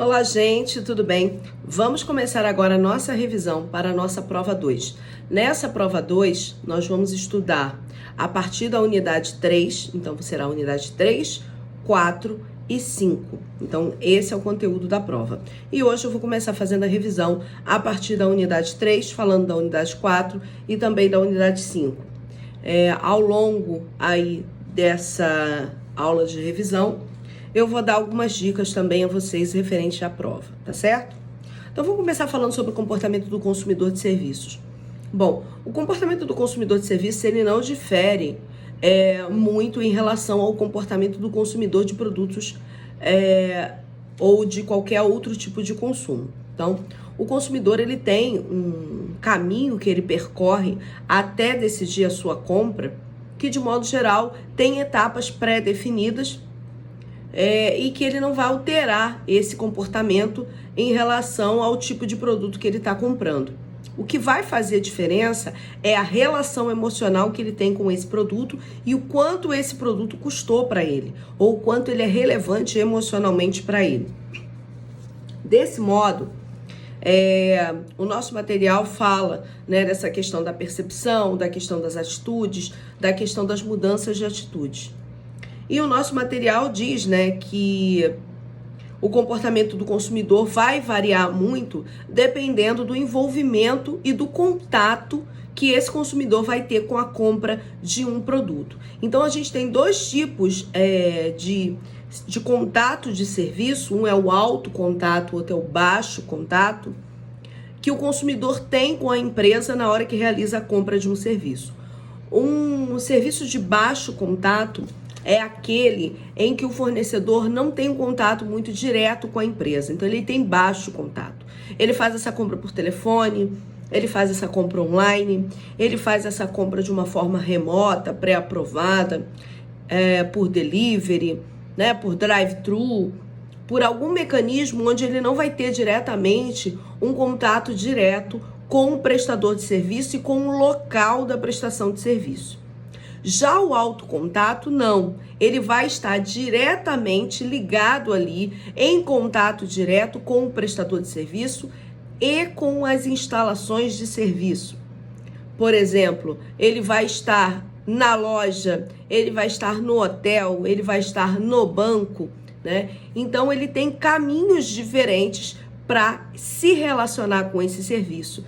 Olá, gente, tudo bem? Vamos começar agora a nossa revisão para a nossa prova 2. Nessa prova 2, nós vamos estudar a partir da unidade 3, então será a unidade 3, 4 e 5. Então, esse é o conteúdo da prova. E hoje eu vou começar fazendo a revisão a partir da unidade 3, falando da unidade 4 e também da unidade 5. Ao longo aí dessa aula de revisão, eu vou dar algumas dicas também a vocês referente à prova, tá certo? Então, vamos começar falando sobre o comportamento do consumidor de serviços. Bom, o comportamento do consumidor de serviços, ele não difere muito em relação ao comportamento do consumidor de produtos ou de qualquer outro tipo de consumo. Então, o consumidor, ele tem um caminho que ele percorre até decidir a sua compra, que de modo geral tem etapas pré-definidas, e que ele não vai alterar esse comportamento em relação ao tipo de produto que ele está comprando. O que vai fazer diferença é a relação emocional que ele tem com esse produto e o quanto esse produto custou para ele, ou o quanto ele é relevante emocionalmente para ele. Desse modo, o nosso material fala, né, dessa questão da percepção, da questão das atitudes, da questão das mudanças de atitudes. E o nosso material diz, né, que o comportamento do consumidor vai variar muito dependendo do envolvimento e do contato que esse consumidor vai ter com a compra de um produto. Então, a gente tem dois tipos de contato de serviço. Um é o alto contato, o outro é o baixo contato, que o consumidor tem com a empresa na hora que realiza a compra de um serviço. Um serviço de baixo contato é aquele em que o fornecedor não tem um contato muito direto com a empresa. Então, ele tem baixo contato. Ele faz essa compra por telefone, ele faz essa compra online, ele faz essa compra de uma forma remota, pré-aprovada, por delivery, né, por drive-thru, por algum mecanismo onde ele não vai ter diretamente um contato direto com o prestador de serviço e com o local da prestação de serviço. Já o autocontato, não. Ele vai estar diretamente ligado ali, em contato direto com o prestador de serviço e com as instalações de serviço. Por exemplo, ele vai estar na loja, ele vai estar no hotel, ele vai estar no banco, né? Então, ele tem caminhos diferentes para se relacionar com esse serviço.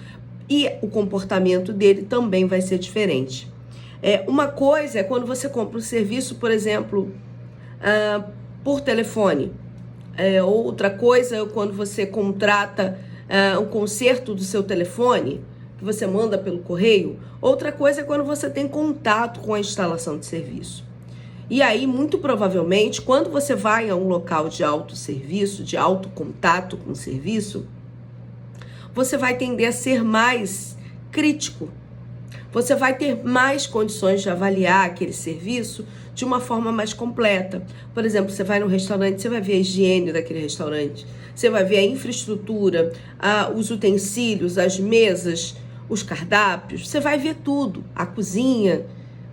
E o comportamento dele também vai ser diferente. Uma coisa é quando você compra um serviço, por exemplo, por telefone. Outra coisa é quando você contrata o conserto do seu telefone, que você manda pelo correio. Outra coisa é quando você tem contato com a instalação de serviço. E aí, muito provavelmente, quando você vai a um local de autosserviço, de autocontato com o serviço, você vai tender a ser mais crítico. Você vai ter mais condições de avaliar aquele serviço de uma forma mais completa. Por exemplo, você vai num restaurante, você vai ver a higiene daquele restaurante, você vai ver a infraestrutura, os utensílios, as mesas, os cardápios, você vai ver tudo, a cozinha,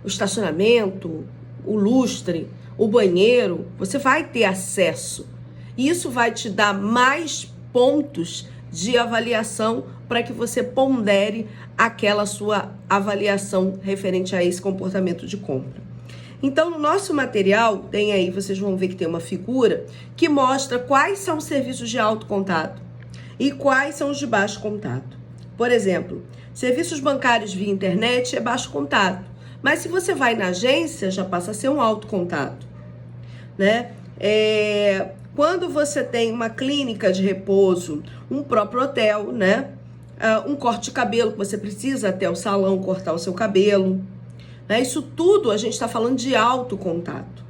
o estacionamento, o lustre, o banheiro, você vai ter acesso. E isso vai te dar mais pontos de avaliação para que você pondere aquela sua avaliação referente a esse comportamento de compra. Então, no nosso material, tem aí, vocês vão ver que tem uma figura que mostra quais são os serviços de alto contato e quais são os de baixo contato. Por exemplo, serviços bancários via internet é baixo contato, mas se você vai na agência, já passa a ser um alto contato, né? Quando você tem uma clínica de repouso, um próprio hotel, né? Um corte de cabelo, que você precisa até o salão cortar o seu cabelo, né? Isso tudo a gente está falando de alto contato,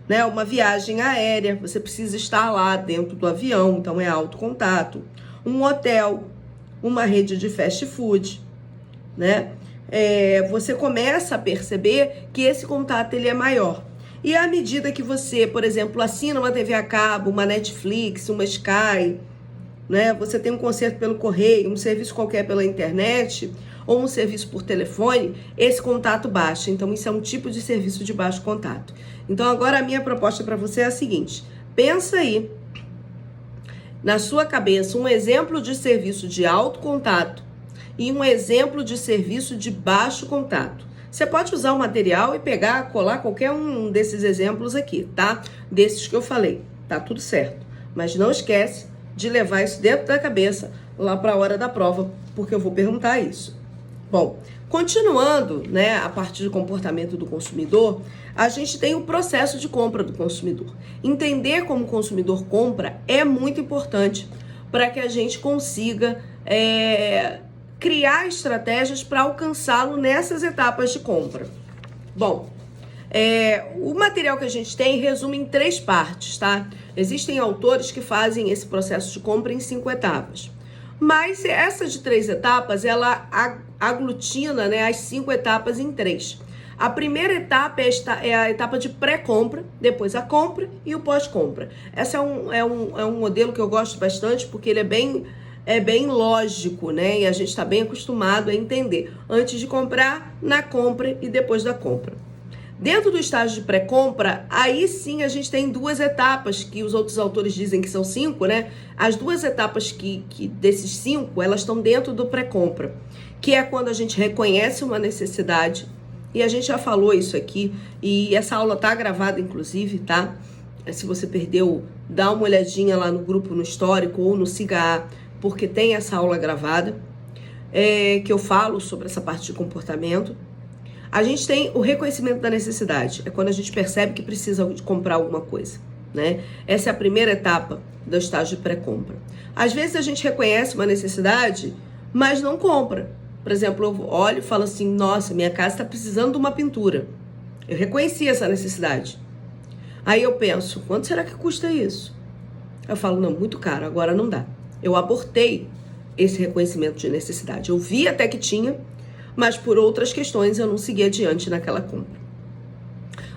né? Uma viagem aérea, você precisa estar lá dentro do avião, então é alto contato. Um hotel, uma rede de fast food, né? Você começa a perceber que esse contato ele é maior. E à medida que você, por exemplo, assina uma TV a cabo, uma Netflix, uma Sky, né? Você tem um conserto pelo correio, um serviço qualquer pela internet ou um serviço por telefone, esse contato baixa. Então, isso é um tipo de serviço de baixo contato. Então, agora a minha proposta para você é a seguinte: pensa aí na sua cabeça um exemplo de serviço de alto contato e um exemplo de serviço de baixo contato. Você pode usar o material e pegar, colar qualquer um desses exemplos aqui, tá? Desses que eu falei, tá tudo certo. Mas não esquece de levar isso dentro da cabeça lá para a hora da prova, porque eu vou perguntar isso. Bom, continuando, né, a partir do comportamento do consumidor, a gente tem o processo de compra do consumidor. Entender como o consumidor compra é muito importante para que a gente consiga criar estratégias para alcançá-lo nessas etapas de compra. Bom, o material que a gente tem resume em 3 partes, tá? Existem autores que fazem esse processo de compra em 5 etapas. Mas essa de 3 etapas, ela aglutina, né, as 5 etapas em 3. A primeira etapa é a etapa de pré-compra, depois a compra e o pós-compra. Esse é um modelo que eu gosto bastante, porque ele é bem lógico, né? E a gente está bem acostumado a entender antes de comprar, na compra e depois da compra. Dentro do estágio de pré-compra, aí sim a gente tem 2 etapas, que os outros autores dizem que são 5, né? As 2 etapas que desses 5, elas estão dentro do pré-compra, que é quando a gente reconhece uma necessidade, e a gente já falou isso aqui, e essa aula tá gravada, inclusive, tá? Se você perdeu, dá uma olhadinha lá no grupo, no histórico, ou no SIGA, porque tem essa aula gravada, que eu falo sobre essa parte de comportamento. A gente tem o reconhecimento da necessidade, é quando a gente percebe que precisa de comprar alguma coisa, né? Essa é a primeira etapa do estágio de pré-compra. Às vezes a gente reconhece uma necessidade, mas não compra. Por exemplo, eu olho e falo assim, nossa, minha casa está precisando de uma pintura. Eu reconheci essa necessidade. Aí eu penso, quanto será que custa isso? Eu falo, não, muito caro, agora não dá. Eu abortei esse reconhecimento de necessidade. Eu vi até que tinha, mas por outras questões eu não segui adiante naquela compra.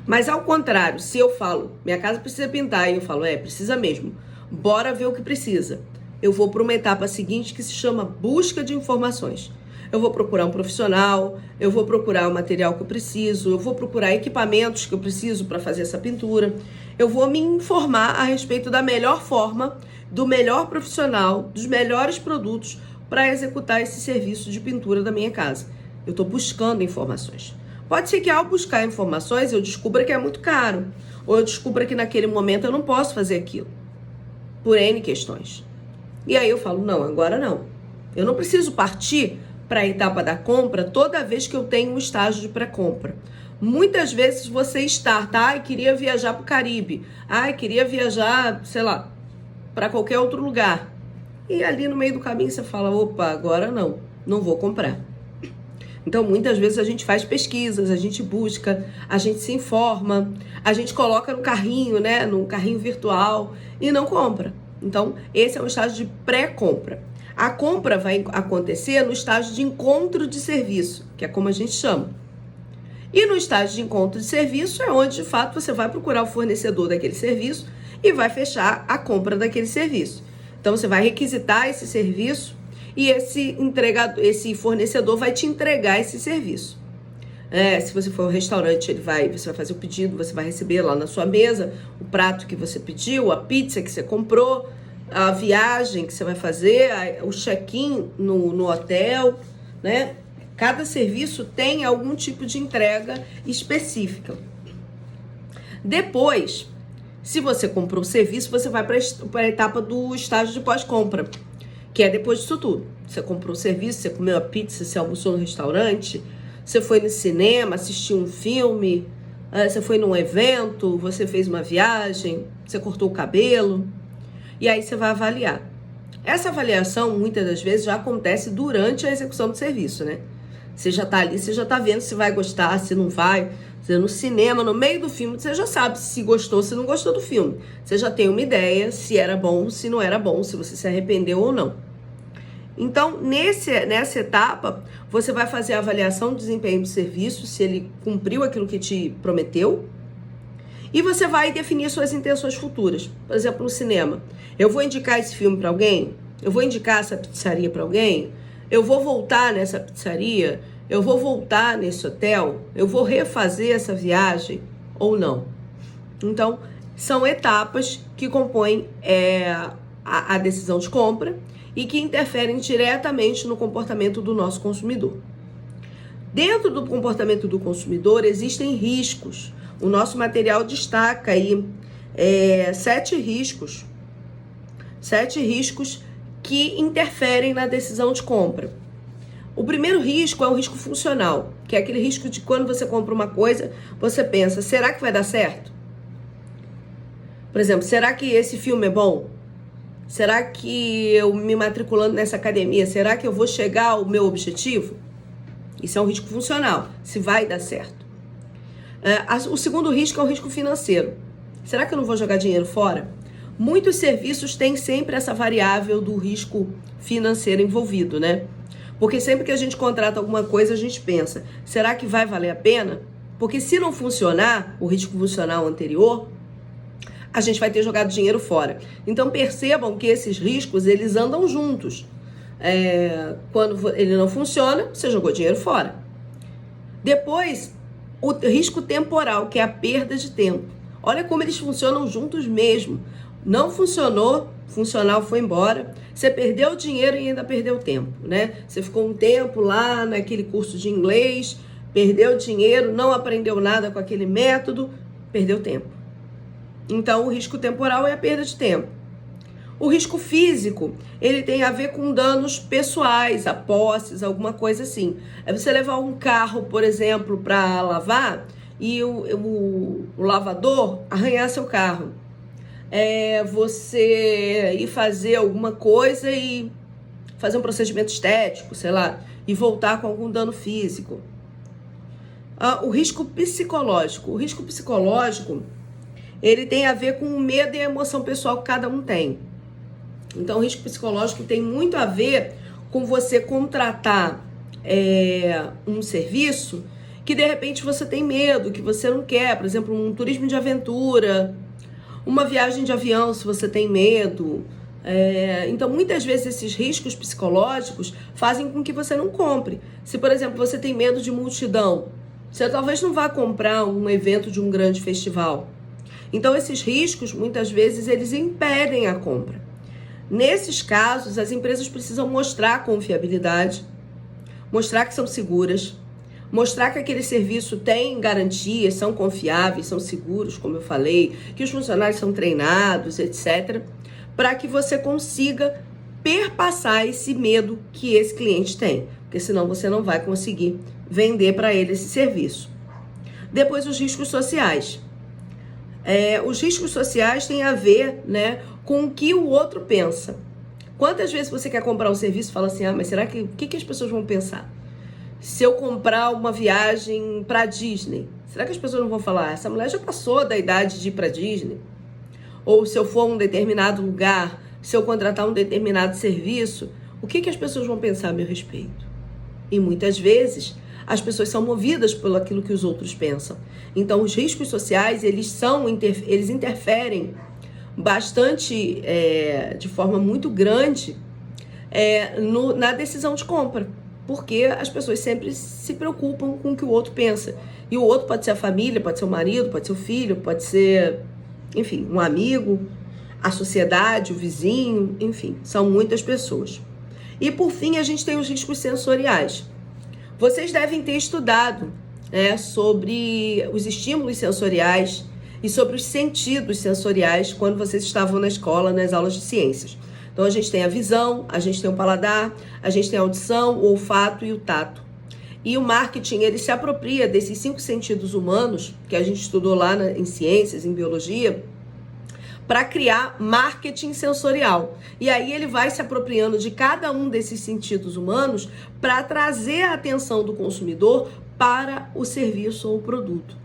Mas ao contrário, se eu falo, minha casa precisa pintar, e eu falo, precisa mesmo, bora ver o que precisa. Eu vou para uma etapa seguinte que se chama busca de informações. Eu vou procurar um profissional, eu vou procurar o material que eu preciso, eu vou procurar equipamentos que eu preciso para fazer essa pintura, eu vou me informar a respeito da melhor forma, do melhor profissional, dos melhores produtos para executar esse serviço de pintura da minha casa. Eu estou buscando informações. Pode ser que ao buscar informações eu descubra que é muito caro, ou eu descubra que naquele momento eu não posso fazer aquilo, por N questões. E aí eu falo, não, agora não. Eu não preciso partir para a etapa da compra toda vez que eu tenho um estágio de pré-compra. Muitas vezes você está, tá? Ai, queria viajar para o Caribe. Ai, queria viajar, sei lá, para qualquer outro lugar. E ali no meio do caminho você fala, opa, agora não vou comprar. Então, muitas vezes a gente faz pesquisas, a gente busca, a gente se informa, a gente coloca no carrinho, né, no carrinho virtual e não compra. Então, esse é um estágio de pré-compra. A compra vai acontecer no estágio de encontro de serviço, que é como a gente chama. E no estágio de encontro de serviço é onde, de fato, você vai procurar o fornecedor daquele serviço e vai fechar a compra daquele serviço. Então, você vai requisitar esse serviço e esse fornecedor vai te entregar esse serviço. Se você for ao restaurante, você vai fazer o pedido, você vai receber lá na sua mesa o prato que você pediu, a pizza que você comprou, a viagem que você vai fazer, o check-in no hotel, né? Cada serviço tem algum tipo de entrega específica. Depois, se você comprou o serviço, você vai para a etapa do estágio de pós-compra, que é depois disso tudo. Você comprou o serviço, você comeu a pizza, você almoçou no restaurante, você foi no cinema, assistiu um filme, você foi num evento, você fez uma viagem, você cortou o cabelo, e aí você vai avaliar. Essa avaliação, muitas das vezes, já acontece durante a execução do serviço, né? Você já tá ali, você já tá vendo se vai gostar, se não vai. Você no cinema, no meio do filme, você já sabe se gostou, se não gostou do filme. Você já tem uma ideia se era bom, se não era bom, se você se arrependeu ou não. Então, nessa etapa, você vai fazer a avaliação do desempenho do serviço, se ele cumpriu aquilo que te prometeu, e você vai definir suas intenções futuras. Por exemplo, no cinema, eu vou indicar esse filme para alguém? Eu vou indicar essa pizzaria para alguém? Eu vou voltar nessa pizzaria? Eu vou voltar nesse hotel? Eu vou refazer essa viagem ou não? Então, são etapas que compõem a decisão de compra e que interferem diretamente no comportamento do nosso consumidor. Dentro do comportamento do consumidor existem riscos. O nosso material destaca aí 7 riscos. 7 riscos que interferem na decisão de compra. O primeiro risco é o risco funcional, que é aquele risco de quando você compra uma coisa, você pensa, será que vai dar certo? Por exemplo, será que esse filme é bom? Será que eu me matriculando nessa academia, será que eu vou chegar ao meu objetivo? Isso é um risco funcional, se vai dar certo. O segundo risco é o risco financeiro. Será que eu não vou jogar dinheiro fora? Muitos serviços têm sempre essa variável do risco financeiro envolvido, né? Porque sempre que a gente contrata alguma coisa, a gente pensa, será que vai valer a pena? Porque se não funcionar, o risco funcional anterior, a gente vai ter jogado dinheiro fora. Então percebam que esses riscos, eles andam juntos. Quando ele não funciona, você jogou dinheiro fora. Depois, o risco temporal, que é a perda de tempo. Olha como eles funcionam juntos mesmo. Não funcionou, funcional foi embora, você perdeu dinheiro e ainda perdeu tempo, né? Você ficou um tempo lá naquele curso de inglês, perdeu dinheiro, não aprendeu nada com aquele método, perdeu tempo. Então, o risco temporal é a perda de tempo. O risco físico, ele tem a ver com danos pessoais, a posses, alguma coisa assim. É você levar um carro, por exemplo, para lavar e o lavador arranhar seu carro. Você ir fazer alguma coisa e fazer um procedimento estético, sei lá, e voltar com algum dano físico. O risco psicológico. O risco psicológico, ele tem a ver com o medo e a emoção pessoal que cada um tem. Então, o risco psicológico tem muito a ver com você contratar um serviço que, de repente, você tem medo, que você não quer. Por exemplo, um turismo de aventura, uma viagem de avião, se você tem medo. Então, muitas vezes, esses riscos psicológicos fazem com que você não compre. Se, por exemplo, você tem medo de multidão, você talvez não vá comprar um evento de um grande festival. Então, esses riscos, muitas vezes, eles impedem a compra. Nesses casos, as empresas precisam mostrar confiabilidade, mostrar que são seguras, mostrar que aquele serviço tem garantias, são confiáveis, são seguros, como eu falei, que os funcionários são treinados, etc., para que você consiga perpassar esse medo que esse cliente tem, porque senão você não vai conseguir vender para ele esse serviço. Depois, os riscos sociais. Os riscos sociais têm a ver, né, com o que o outro pensa. Quantas vezes você quer comprar um serviço e fala assim, mas será que o que as pessoas vão pensar? Se eu comprar uma viagem para Disney, será que as pessoas não vão falar, essa mulher já passou da idade de ir para Disney? Ou se eu for a um determinado lugar, se eu contratar um determinado serviço, o que as pessoas vão pensar a meu respeito? E muitas vezes as pessoas são movidas pelo aquilo que os outros pensam. Então, os riscos sociais, eles interferem bastante, de forma muito grande, na decisão de compra. Porque as pessoas sempre se preocupam com o que o outro pensa. E o outro pode ser a família, pode ser o marido, pode ser o filho, pode ser, enfim, um amigo, a sociedade, o vizinho, enfim, são muitas pessoas. E, por fim, a gente tem os riscos sensoriais. Vocês devem ter estudado, sobre os estímulos sensoriais e sobre os sentidos sensoriais quando vocês estavam na escola, nas aulas de ciências. Então, a gente tem a visão, a gente tem o paladar, a gente tem a audição, o olfato e o tato. E o marketing, ele se apropria desses 5 sentidos humanos, que a gente estudou lá em ciências, em biologia, para criar marketing sensorial. E aí ele vai se apropriando de cada um desses sentidos humanos para trazer a atenção do consumidor para o serviço ou o produto.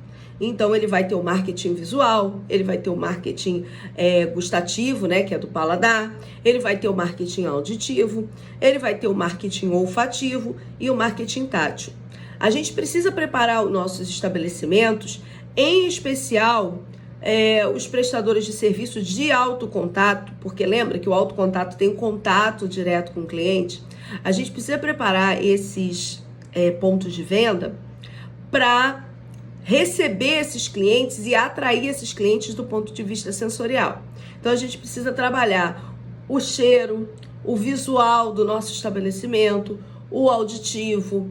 Então ele vai ter o marketing visual, ele vai ter o marketing gustativo, né, que é do paladar, ele vai ter o marketing auditivo, ele vai ter o marketing olfativo e o marketing tátil. A gente precisa preparar os nossos estabelecimentos, em especial os prestadores de serviço de autocontato, porque lembra que o autocontato tem contato direto com o cliente. A gente precisa preparar esses pontos de venda para receber esses clientes e atrair esses clientes do ponto de vista sensorial. Então, a gente precisa trabalhar o cheiro, o visual do nosso estabelecimento, o auditivo,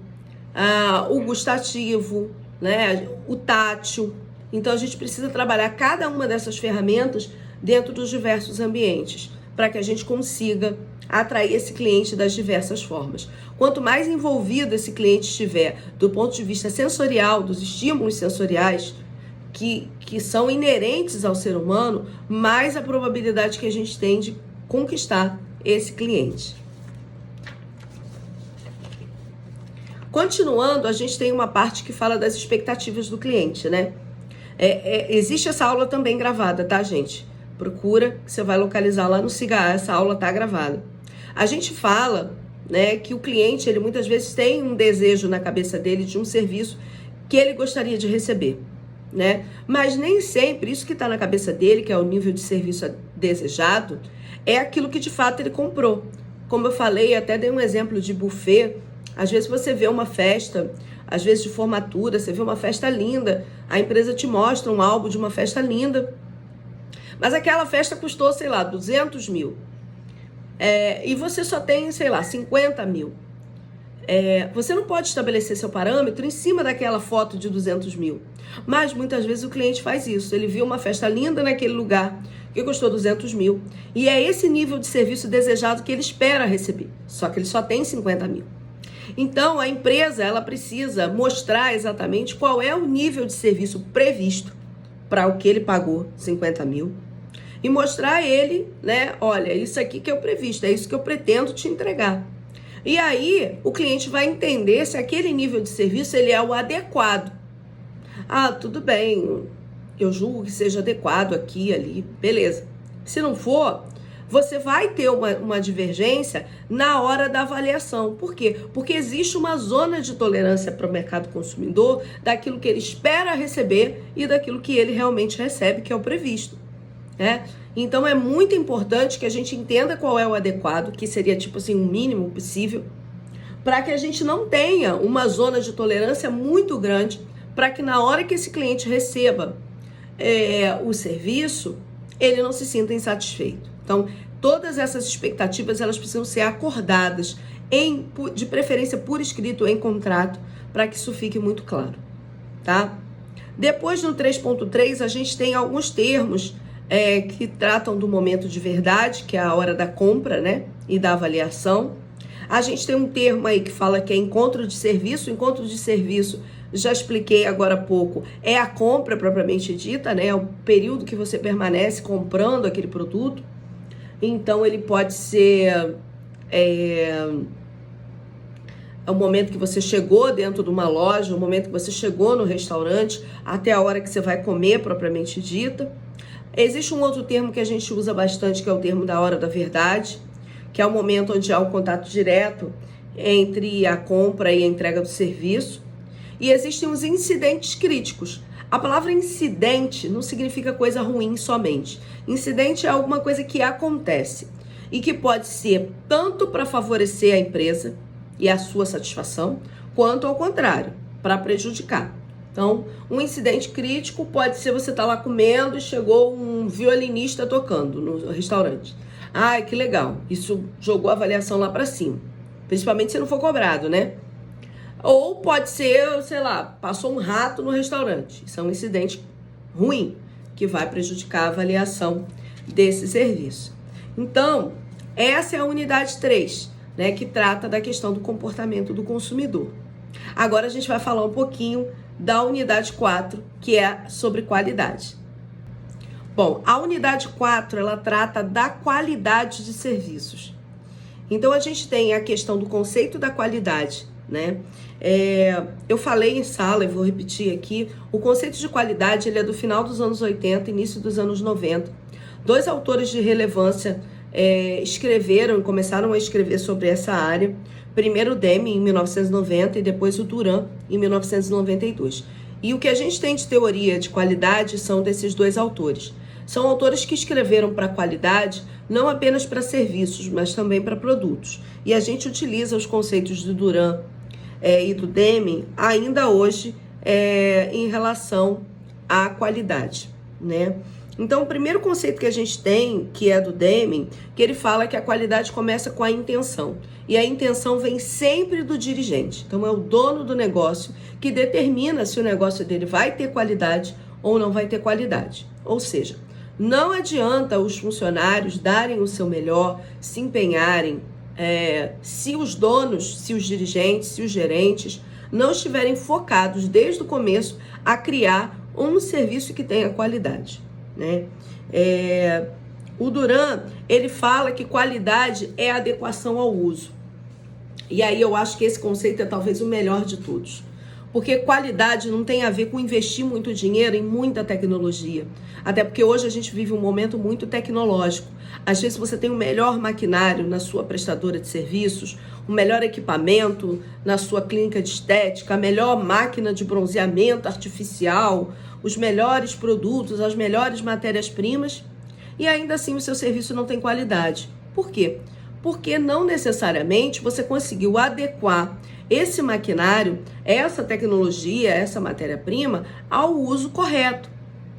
o gustativo, né, o tátil. Então a gente precisa trabalhar cada uma dessas ferramentas dentro dos diversos ambientes, para que a gente consiga atrair esse cliente das diversas formas. Quanto mais envolvido esse cliente estiver do ponto de vista sensorial, dos estímulos sensoriais que são inerentes ao ser humano, mais a probabilidade que a gente tem de conquistar esse cliente. Continuando, a gente tem uma parte que fala das expectativas do cliente, né? Existe essa aula também gravada, tá, gente? Procura, que você vai localizar lá no Siga, essa aula tá gravada. A gente fala, né, que o cliente, ele muitas vezes tem um desejo na cabeça dele de um serviço que ele gostaria de receber, né? Mas nem sempre isso que está na cabeça dele, que é o nível de serviço desejado, é aquilo que de fato ele comprou. Como eu falei, até dei um exemplo de buffet. Às vezes você vê uma festa, às vezes de formatura, você vê uma festa linda, a empresa te mostra um álbum de uma festa linda, mas aquela festa custou, sei lá, 200 mil. E você só tem, sei lá, 50 mil. Você não pode estabelecer seu parâmetro em cima daquela foto de 200 mil. Mas muitas vezes o cliente faz isso. Ele viu uma festa linda naquele lugar que custou 200 mil. E é esse nível de serviço desejado que ele espera receber. Só que ele só tem 50 mil. Então, a empresa, ela precisa mostrar exatamente qual é o nível de serviço previsto para o que ele pagou, 50 mil, e mostrar a ele, né, olha, isso aqui que é o previsto, é isso que eu pretendo te entregar. E aí, o cliente vai entender se aquele nível de serviço, ele é o adequado. Tudo bem, eu julgo que seja adequado aqui, ali, beleza. Se não for, você vai ter uma divergência na hora da avaliação. Por quê? Porque existe uma zona de tolerância para o mercado consumidor daquilo que ele espera receber e daquilo que ele realmente recebe, que é o previsto, né? Então é muito importante que a gente entenda qual é o adequado, que seria tipo assim, o mínimo possível, para que a gente não tenha uma zona de tolerância muito grande, para que na hora que esse cliente receba o serviço, ele não se sinta insatisfeito. Então, todas essas expectativas, elas precisam ser acordadas, de preferência por escrito, em contrato, para que isso fique muito claro, tá? Depois, no 3.3, a gente tem alguns termos que tratam do momento de verdade, que é a hora da compra, né? E da avaliação. A gente tem um termo aí que fala que é encontro de serviço. Encontro de serviço, já expliquei agora há pouco, é a compra propriamente dita, né? É o período que você permanece comprando aquele produto. Então, ele pode ser o momento que você chegou dentro de uma loja, o momento que você chegou no restaurante, até a hora que você vai comer propriamente dita. Existe um outro termo que a gente usa bastante, que é o termo da hora da verdade, que é o momento onde há o contato direto entre a compra e a entrega do serviço. E existem os incidentes críticos. A palavra incidente não significa coisa ruim somente. Incidente é alguma coisa que acontece e que pode ser tanto para favorecer a empresa e a sua satisfação, quanto ao contrário, para prejudicar. Então, um incidente crítico pode ser você estar lá comendo e chegou um violinista tocando no restaurante. Ai, que legal. Isso jogou a avaliação lá para cima. Principalmente se não for cobrado, né? Ou pode ser, sei lá, passou um rato no restaurante. Isso é um incidente ruim, que vai prejudicar a avaliação desse serviço. Então, essa é a unidade 3, né, que trata da questão do comportamento do consumidor. Agora a gente vai falar um pouquinho da unidade 4, que é sobre qualidade. Bom, a unidade 4, ela trata da qualidade de serviços. Então, a gente tem a questão do conceito da qualidade, né? Eu falei em sala e vou repetir aqui, o conceito de qualidade ele é do final dos anos 80, início dos anos 90. Dois autores de relevância escreveram e começaram a escrever sobre essa área. Primeiro o Deming, em 1990, e depois o Duran, em 1992. E o que a gente tem de teoria de qualidade são desses dois autores. São autores que escreveram para qualidade, não apenas para serviços, mas também para produtos. E a gente utiliza os conceitos do Duran e do Deming ainda hoje em relação à qualidade, né? Então, o primeiro conceito que a gente tem, que é do Deming, que ele fala que a qualidade começa com a intenção. E a intenção vem sempre do dirigente. Então, é o dono do negócio que determina se o negócio dele vai ter qualidade ou não vai ter qualidade. Ou seja, não adianta os funcionários darem o seu melhor, se empenharem, se os donos, se os dirigentes, se os gerentes não estiverem focados desde o começo a criar um serviço que tenha qualidade, né? O Duran, ele fala que qualidade é adequação ao uso. E aí eu acho que esse conceito é talvez o melhor de todos. Porque qualidade não tem a ver com investir muito dinheiro em muita tecnologia. Até porque hoje a gente vive um momento muito tecnológico. Às vezes você tem o melhor maquinário na sua prestadora de serviços, o melhor equipamento na sua clínica de estética, a melhor máquina de bronzeamento artificial, os melhores produtos, as melhores matérias-primas, e ainda assim o seu serviço não tem qualidade. Por quê? Porque não necessariamente você conseguiu adequar esse maquinário, essa tecnologia, essa matéria-prima ao uso correto.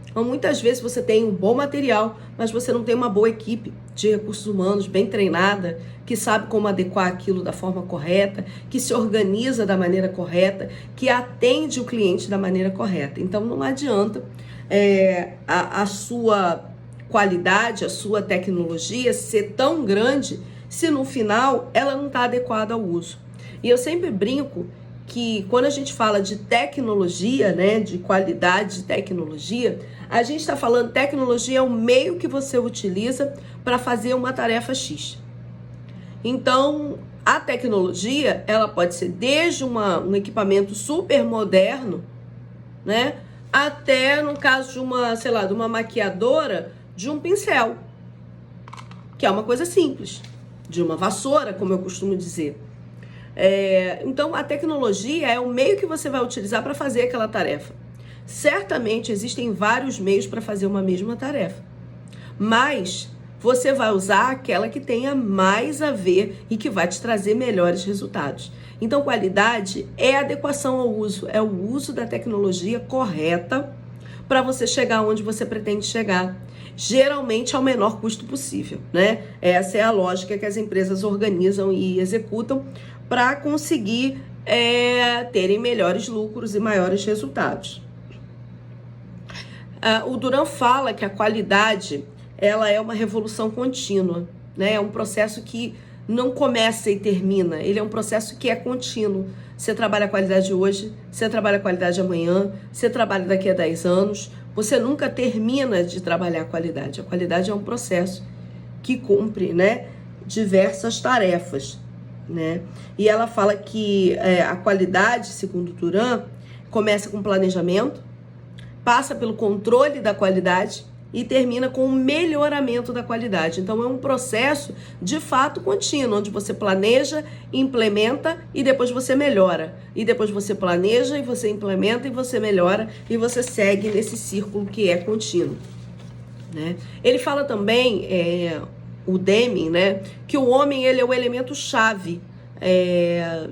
Então, muitas vezes você tem um bom material, mas você não tem uma boa equipe de recursos humanos bem treinada, que sabe como adequar aquilo da forma correta, que se organiza da maneira correta, que atende o cliente da maneira correta. Então, não adianta a sua qualidade, a sua tecnologia ser tão grande se no final ela não está adequada ao uso. E eu sempre brinco que quando a gente fala de tecnologia, né, de qualidade de tecnologia, a gente está falando tecnologia é o meio que você utiliza para fazer uma tarefa X. Então, a tecnologia, ela pode ser desde um equipamento super moderno, né, até, no caso de uma, sei lá, de uma maquiadora, de um pincel, que é uma coisa simples, de uma vassoura, como eu costumo dizer. Então, a tecnologia é o meio que você vai utilizar para fazer aquela tarefa. Certamente existem vários meios para fazer uma mesma tarefa, mas você vai usar aquela que tenha mais a ver e que vai te trazer melhores resultados. Então, qualidade é adequação ao uso, é o uso da tecnologia correta para você chegar onde você pretende chegar, geralmente ao menor custo possível, né? Essa é a lógica que as empresas organizam e executam para conseguir terem melhores lucros e maiores resultados. O Duran fala que a qualidade ela é uma revolução contínua, né? É um processo que não começa e termina, ele é um processo que é contínuo. Você trabalha a qualidade hoje, você trabalha a qualidade amanhã, você trabalha daqui a 10 anos, você nunca termina de trabalhar a qualidade. A qualidade é um processo que cumpre, né, diversas tarefas, né? E ela fala que a qualidade, segundo o Duran, começa com planejamento, passa pelo controle da qualidade e termina com o melhoramento da qualidade. Então, é um processo, de fato, contínuo, onde você planeja, implementa e depois você melhora. E depois você planeja e você implementa e você melhora e você segue nesse círculo que é contínuo, né? Ele fala também, o Deming, né, que o homem ele é o elemento-chave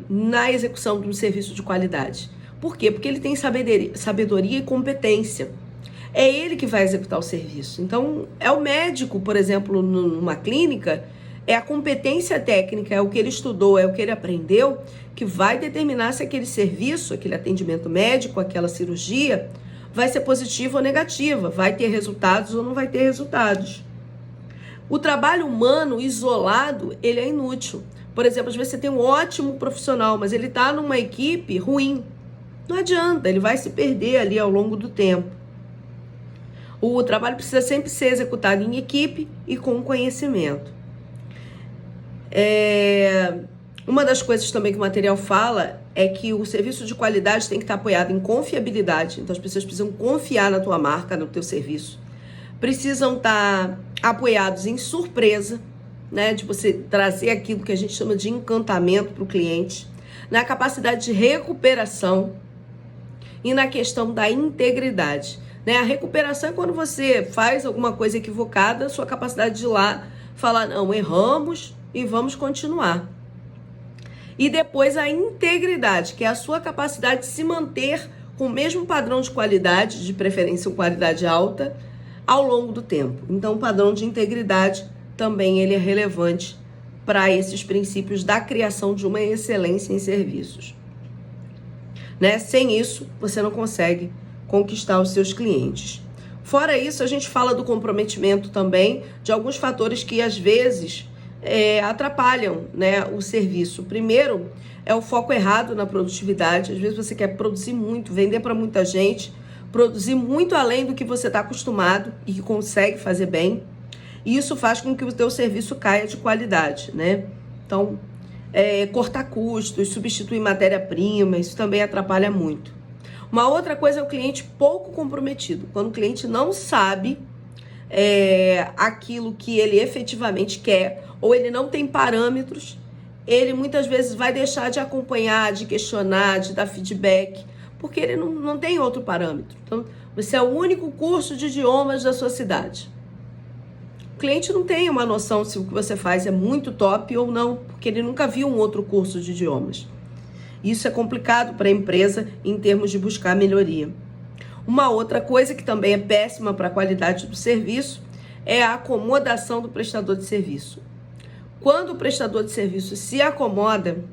na execução de um serviço de qualidade. Por quê? Porque ele tem sabedoria e competência. É ele que vai executar o serviço. Então, é o médico, por exemplo, numa clínica, é a competência técnica, é o que ele estudou, é o que ele aprendeu, que vai determinar se aquele serviço, aquele atendimento médico, aquela cirurgia, vai ser positiva ou negativa, vai ter resultados ou não vai ter resultados. O trabalho humano isolado, ele é inútil. Por exemplo, às vezes você tem um ótimo profissional, mas ele está numa equipe ruim. Não adianta, ele vai se perder ali ao longo do tempo. O trabalho precisa sempre ser executado em equipe e com conhecimento. Uma das coisas também que o material fala é que o serviço de qualidade tem que estar apoiado em confiabilidade. Então, as pessoas precisam confiar na tua marca, no teu serviço. Precisam estar apoiados em surpresa, né? De você trazer aquilo que a gente chama de encantamento para o cliente. Na capacidade de recuperação e na questão da integridade, né? A recuperação é quando você faz alguma coisa equivocada, sua capacidade de ir lá falar, não, erramos e vamos continuar. E depois a integridade, que é a sua capacidade de se manter com o mesmo padrão de qualidade, de preferência com qualidade alta, ao longo do tempo. Então, o padrão de integridade também ele é relevante para esses princípios da criação de uma excelência em serviços. Né? Sem isso, você não consegue conquistar os seus clientes. Fora isso, a gente fala do comprometimento também, de alguns fatores que às vezes atrapalham, né, o serviço. Primeiro, é o foco errado na produtividade. Às vezes você quer produzir muito, vender para muita gente, produzir muito além do que você está acostumado e que consegue fazer bem. E isso faz com que o teu serviço caia de qualidade, né? Então, cortar custos, substituir matéria-prima, isso também atrapalha muito. Uma outra coisa é o cliente pouco comprometido. Quando o cliente não sabe aquilo que ele efetivamente quer, ou ele não tem parâmetros, ele muitas vezes vai deixar de acompanhar, de questionar, de dar feedback, porque ele não tem outro parâmetro. Então, você é o único curso de idiomas da sua cidade. O cliente não tem uma noção se o que você faz é muito top ou não, porque ele nunca viu um outro curso de idiomas. Isso é complicado para a empresa em termos de buscar melhoria. Uma outra coisa que também é péssima para a qualidade do serviço é a acomodação do prestador de serviço. Quando o prestador de serviço se acomoda,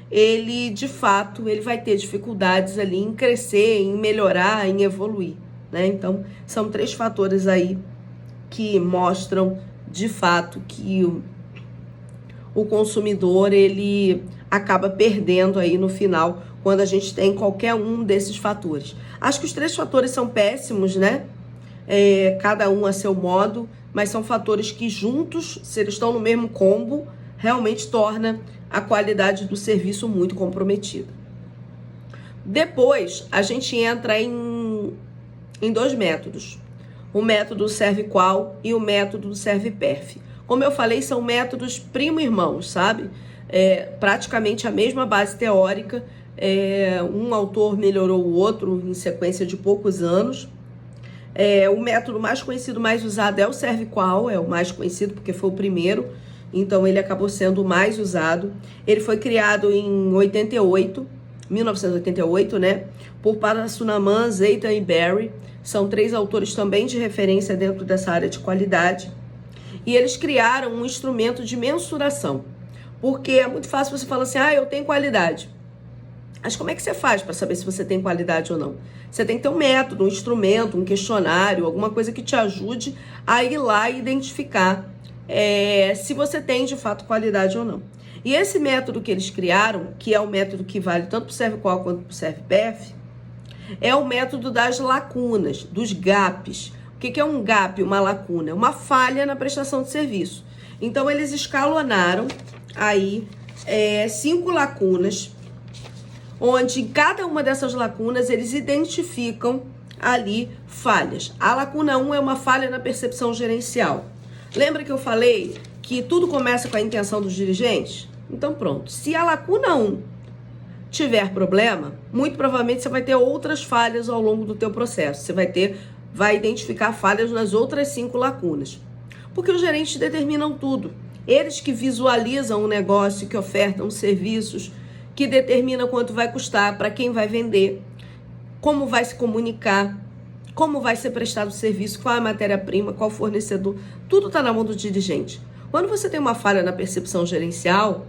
ele, de fato, ele vai ter dificuldades ali em crescer, em melhorar, em evoluir, né? Então, são 3 fatores aí que mostram, de fato, que o consumidor, ele acaba perdendo aí no final, quando a gente tem qualquer um desses fatores. Acho que os 3 fatores são péssimos, né? Cada um a seu modo, mas são fatores que juntos, se eles estão no mesmo combo, realmente torna a qualidade do serviço muito comprometida. Depois, a gente entra em 2 métodos. O método serve-qual e o método serve-perf. Como eu falei, são métodos primo-irmãos, sabe? Praticamente a mesma base teórica. Um autor melhorou o outro em sequência de poucos anos. O método mais conhecido, mais usado é o serve-qual, é o mais conhecido porque foi o primeiro, então ele acabou sendo o mais usado. Ele foi criado em 1988, né, por Parasunaman, Zeitan e Berry. São 3 autores também de referência dentro dessa área de qualidade. E eles criaram um instrumento de mensuração, porque é muito fácil você falar assim, eu tenho qualidade. Mas como é que você faz para saber se você tem qualidade ou não? Você tem que ter um método, um instrumento, um questionário, alguma coisa que te ajude a ir lá e identificar se você tem de fato qualidade ou não. E esse método que eles criaram, que é o método que vale tanto para o serve-qual quanto para o serve-perf, é o método das lacunas, dos gaps. O que é um gap, uma lacuna? É uma falha na prestação de serviço. Então, eles escalonaram aí 5 lacunas, onde em cada uma dessas lacunas eles identificam ali falhas. A lacuna 1 é uma falha na percepção gerencial. Lembra que eu falei que tudo começa com a intenção dos dirigentes? Então pronto, se a lacuna 1 tiver problema, muito provavelmente você vai ter outras falhas ao longo do teu processo. Você vai identificar falhas nas outras 5 lacunas. Porque os gerentes determinam tudo. Eles que visualizam o negócio, que ofertam serviços, que determina quanto vai custar, para quem vai vender, como vai se comunicar, como vai ser prestado o serviço, qual é a matéria-prima, qual fornecedor, tudo está na mão do dirigente. Quando você tem uma falha na percepção gerencial,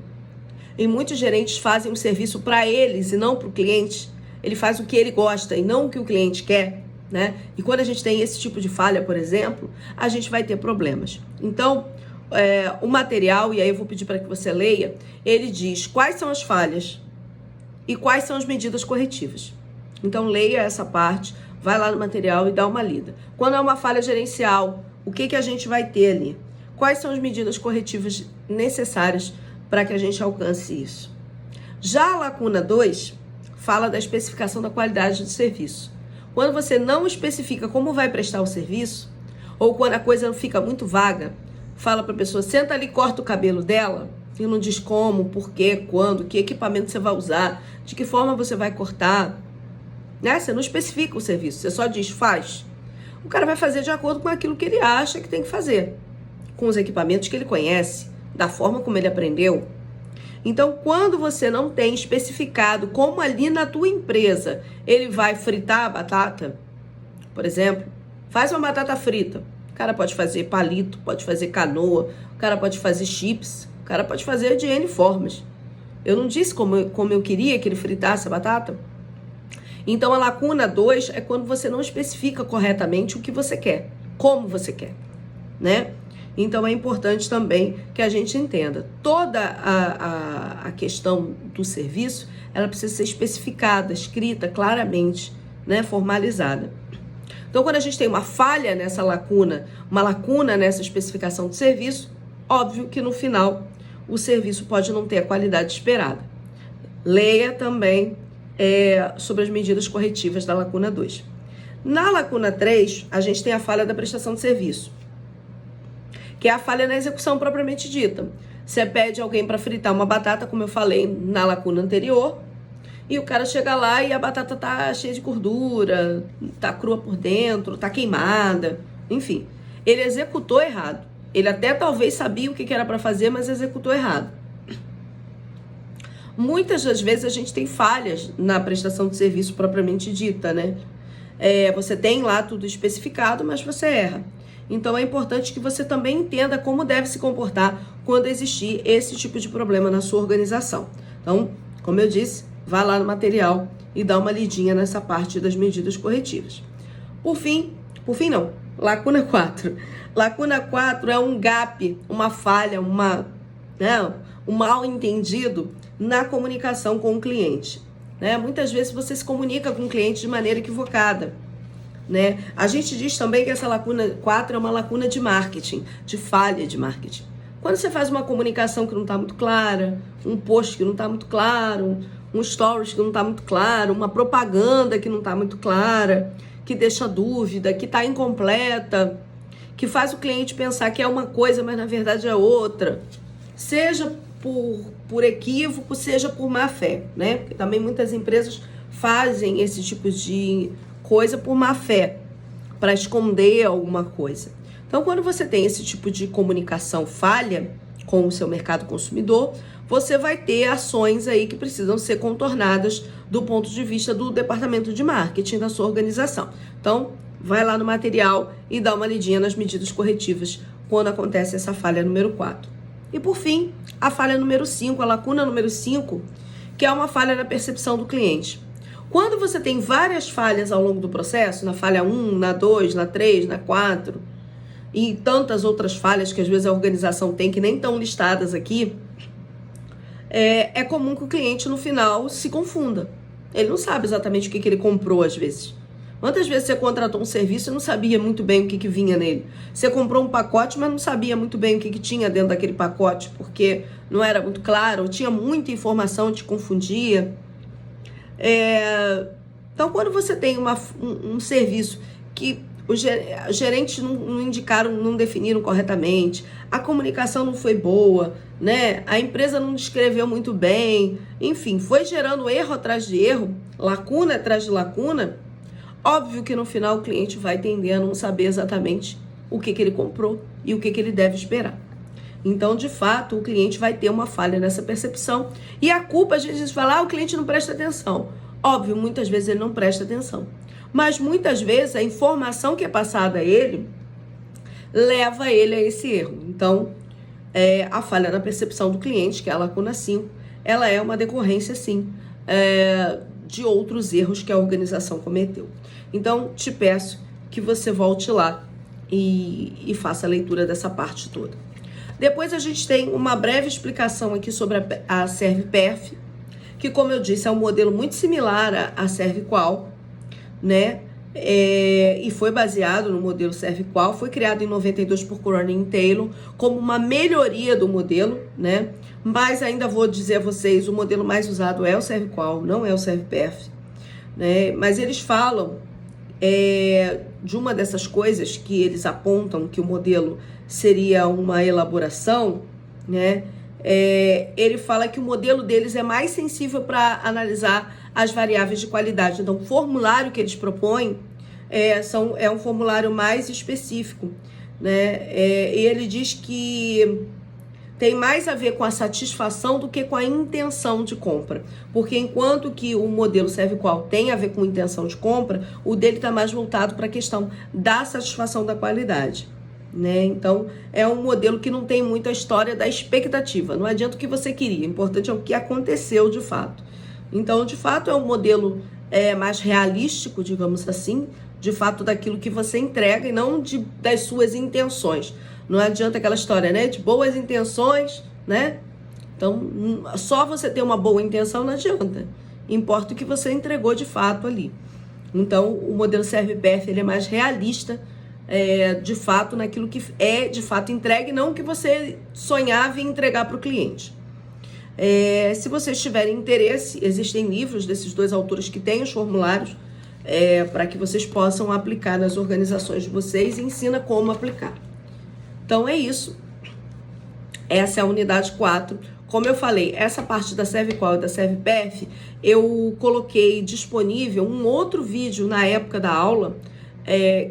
e muitos gerentes fazem um serviço para eles e não para o cliente, ele faz o que ele gosta e não o que o cliente quer, né? E quando a gente tem esse tipo de falha, por exemplo, a gente vai ter problemas. Então, o material, e aí eu vou pedir para que você leia, ele diz quais são as falhas e quais são as medidas corretivas. Então leia essa parte, vai lá no material e dá uma lida. Quando é uma falha gerencial, o que a gente vai ter ali? Quais são as medidas corretivas necessárias para que a gente alcance isso? Já a lacuna 2 fala da especificação da qualidade do serviço. Quando você não especifica como vai prestar o serviço, ou quando a coisa fica muito vaga, fala para a pessoa, senta ali e corta o cabelo dela, e não diz como, por quê, quando, que equipamento você vai usar, de que forma você vai cortar, né? Você não especifica o serviço, você só diz, faz. O cara vai fazer de acordo com aquilo que ele acha que tem que fazer, com os equipamentos que ele conhece, da forma como ele aprendeu. Então, quando você não tem especificado como ali na tua empresa ele vai fritar a batata, por exemplo, Faz uma batata frita. O cara pode fazer palito, pode fazer canoa, o cara pode fazer chips, o cara pode fazer de N formas. Eu não disse como eu queria que ele fritasse a batata? Então, a lacuna 2 é quando você não especifica corretamente o que você quer, como você quer, né? Então, é importante também que a gente entenda. Toda a questão do serviço, ela precisa ser especificada, escrita claramente, né? Formalizada. Então, quando a gente tem uma falha nessa lacuna, uma lacuna nessa especificação do serviço, óbvio que no final o serviço pode não ter a qualidade esperada. Leia também sobre as medidas corretivas da lacuna 2. Na lacuna 3, a gente tem a falha da prestação de serviço, que é a falha na execução propriamente dita. Você pede alguém para fritar uma batata, como eu falei na lacuna anterior, e o cara chega lá e a batata tá cheia de gordura, tá crua por dentro, tá queimada, enfim. Ele executou errado. Ele até talvez sabia o que era para fazer, mas executou errado. Muitas das vezes a gente tem falhas na prestação de serviço propriamente dita, né? Você tem lá tudo especificado, mas você erra. Então é importante que você também entenda como deve se comportar quando existir esse tipo de problema na sua organização. Então, como eu disse, vá lá no material e dá uma lidinha nessa parte das medidas corretivas. Por fim não, lacuna 4. Lacuna 4 é um gap, uma falha, um mal entendido na comunicação com o cliente, né? Muitas vezes você se comunica com o cliente de maneira equivocada, né? A gente diz também que essa lacuna 4 é uma lacuna de marketing, de falha de marketing. Quando você faz uma comunicação que não está muito clara, um post que não está muito claro, um stories que não está muito claro, uma propaganda que não está muito clara, que deixa dúvida, que está incompleta, que faz o cliente pensar que é uma coisa, mas na verdade é outra. Seja por equívoco, seja por má fé, né? Porque também muitas empresas fazem esse tipo de coisa por má fé, para esconder alguma coisa. Então, quando você tem esse tipo de comunicação falha com o seu mercado consumidor, você vai ter ações aí que precisam ser contornadas do ponto de vista do departamento de marketing da sua organização. Então, vai lá no material e dá uma lidinha nas medidas corretivas quando acontece essa falha número 4. E por fim, a falha número 5, a lacuna número 5, que é uma falha na percepção do cliente. Quando você tem várias falhas ao longo do processo, na falha 1, na 2, na 3, na 4, e tantas outras falhas que às vezes a organização tem que nem estão listadas aqui, é comum que o cliente no final se confunda. Ele não sabe exatamente o que ele comprou às vezes. Quantas vezes você contratou um serviço e não sabia muito bem o que vinha nele? Você comprou um pacote, mas não sabia muito bem o que tinha dentro daquele pacote, porque não era muito claro, tinha muita informação, te confundia. Então, quando você tem um serviço que os gerentes não indicaram, não definiram corretamente, a comunicação não foi boa, né? A empresa não descreveu muito bem, enfim, foi gerando erro atrás de erro, lacuna atrás de lacuna, óbvio que no final o cliente vai tender a não saber exatamente o que ele comprou e o que ele deve esperar. Então, de fato, o cliente vai ter uma falha nessa percepção. E a culpa, a gente fala, o cliente não presta atenção. Óbvio, muitas vezes ele não presta atenção. Mas muitas vezes a informação que é passada a ele leva ele a esse erro. Então, a falha na percepção do cliente, que é a lacuna 5, ela é uma decorrência, sim, de outros erros que a organização cometeu. Então, te peço que você volte lá e faça a leitura dessa parte toda. Depois a gente tem uma breve explicação aqui sobre a ServPerf, que, como eu disse, é um modelo muito similar à ServQual, né? E foi baseado no modelo ServQual, foi criado em 92 por Cronin Taylor como uma melhoria do modelo, né? Mas ainda vou dizer a vocês, o modelo mais usado é o ServQual, não é o ServPerf, né? Mas eles falam de uma dessas coisas que eles apontam que o modelo seria uma elaboração, né? Ele fala que o modelo deles é mais sensível para analisar as variáveis de qualidade. Então, o formulário que eles propõem é um formulário mais específico, né? E ele diz que tem mais a ver com a satisfação do que com a intenção de compra. Porque enquanto que o modelo ServiQual tem a ver com intenção de compra, o dele está mais voltado para a questão da satisfação da qualidade. Né? Então, é um modelo que não tem muita história da expectativa. Não adianta o que você queria, o importante é o que aconteceu de fato. Então, de fato, é um modelo mais realístico, digamos assim, de fato daquilo que você entrega e não das suas intenções. Não adianta aquela história, né, de boas intenções, né? Então, só você ter uma boa intenção não adianta. Importa o que você entregou de fato ali. Então, o modelo ServiPerf, ele é mais realista, de fato, naquilo que é de fato entregue, não o que você sonhava em entregar para o cliente. Se vocês tiverem interesse, existem livros desses dois autores que têm os formulários para que vocês possam aplicar nas organizações de vocês e ensina como aplicar. Então é isso. Essa é a unidade 4. Como eu falei, essa parte da ServiQual e da ServiPerf, eu coloquei disponível um outro vídeo na época da aula,